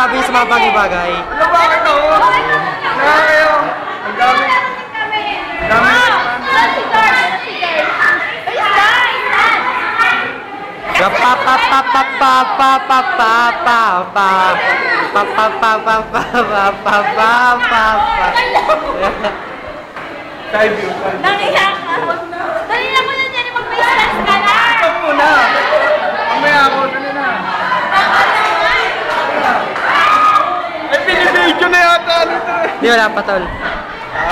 masasabi niyo sa mga bagay-bagay? Ano bakit ako? Kaya kayo. Ang dami. Ang dami. Side view. Nangiyak ka. Dali na mo na dyan, mag-business ka na. Ito muna. Mamaya ako. Dali na. Ay, pinibidyo na yata. Di wala pa, tol.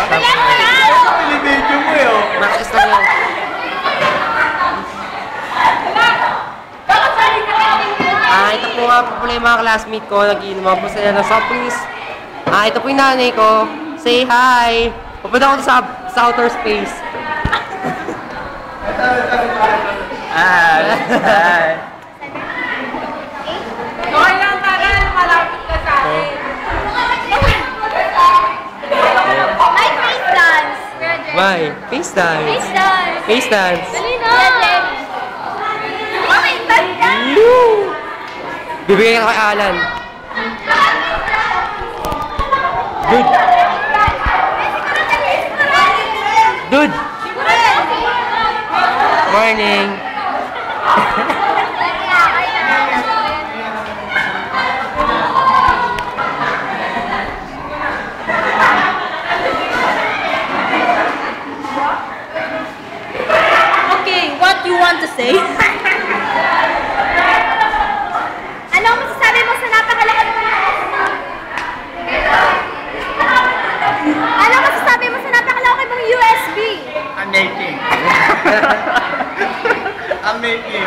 Dali mo na. Pinibidyo mo eh. Makas lang yun. Ito po nga po pala yung mga classmate ko. Nag-iinuman po sila ng soft drinks. Ito po yung nanay ko. Say hi! Pupunta ko sa outer space. Hi! Okay lang tagal, malapit ka sa akin. Ay, face dance! Why? Face dance. Face dance! Face dance. Dali na! Okay, dance ka! Bibigyan ka kay Alan. Dude! Dude! Morning! Okay, what you want to say? Ano ang masasabi mo sa napakalaki mo? Ano ang masasabi mo sa napakalaki mong USB? I'm making. I'm making.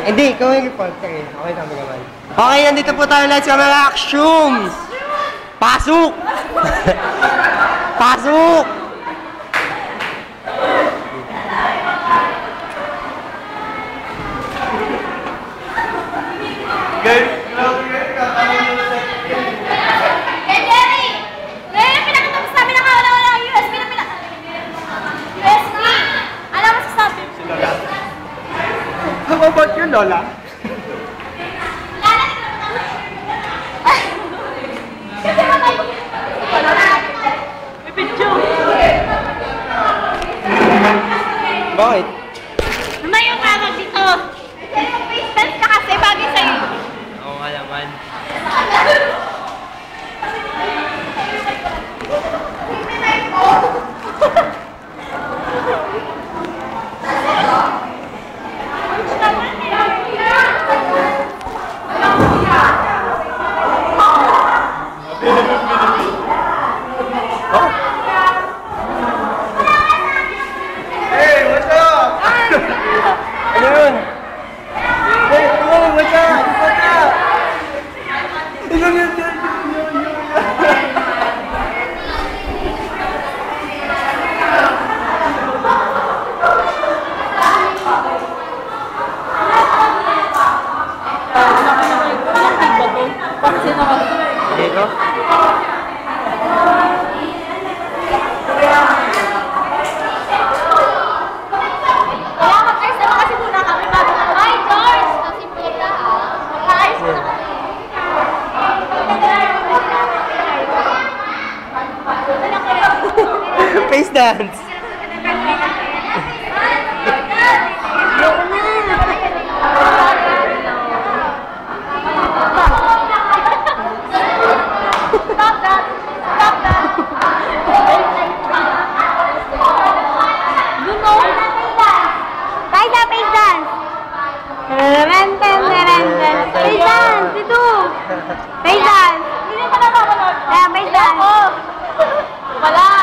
Hindi, ikaw yung report. Okay, okay kami naman. Okay, nandito po tayo lahat sa mga actions! Pasok! Pasok! Guys, grabe guys. Hey, Jerry! Ngayon, pinakita mo sa amin na wala ang USB na USB! Ano ang masasabi mo? How about you, Lola? Kasi matay ko. May picture. Bakit? Ano yung tawag dito? Face dance ka kasi bagay sa'yo. Oo nga naman. Hey, what's up? Ano yun? Hey, what's up? What's up? Dito? Kaya mag-ayos naman kasi muna kami bago. Hi, George! Kasi pita ha. Mag-ayos muna kami. Face dance! Stop that! Stop that! You know? Guys, face dance! Face dance! Ito! Face dance! Hindi na pa napapanood. Face dance! Wala!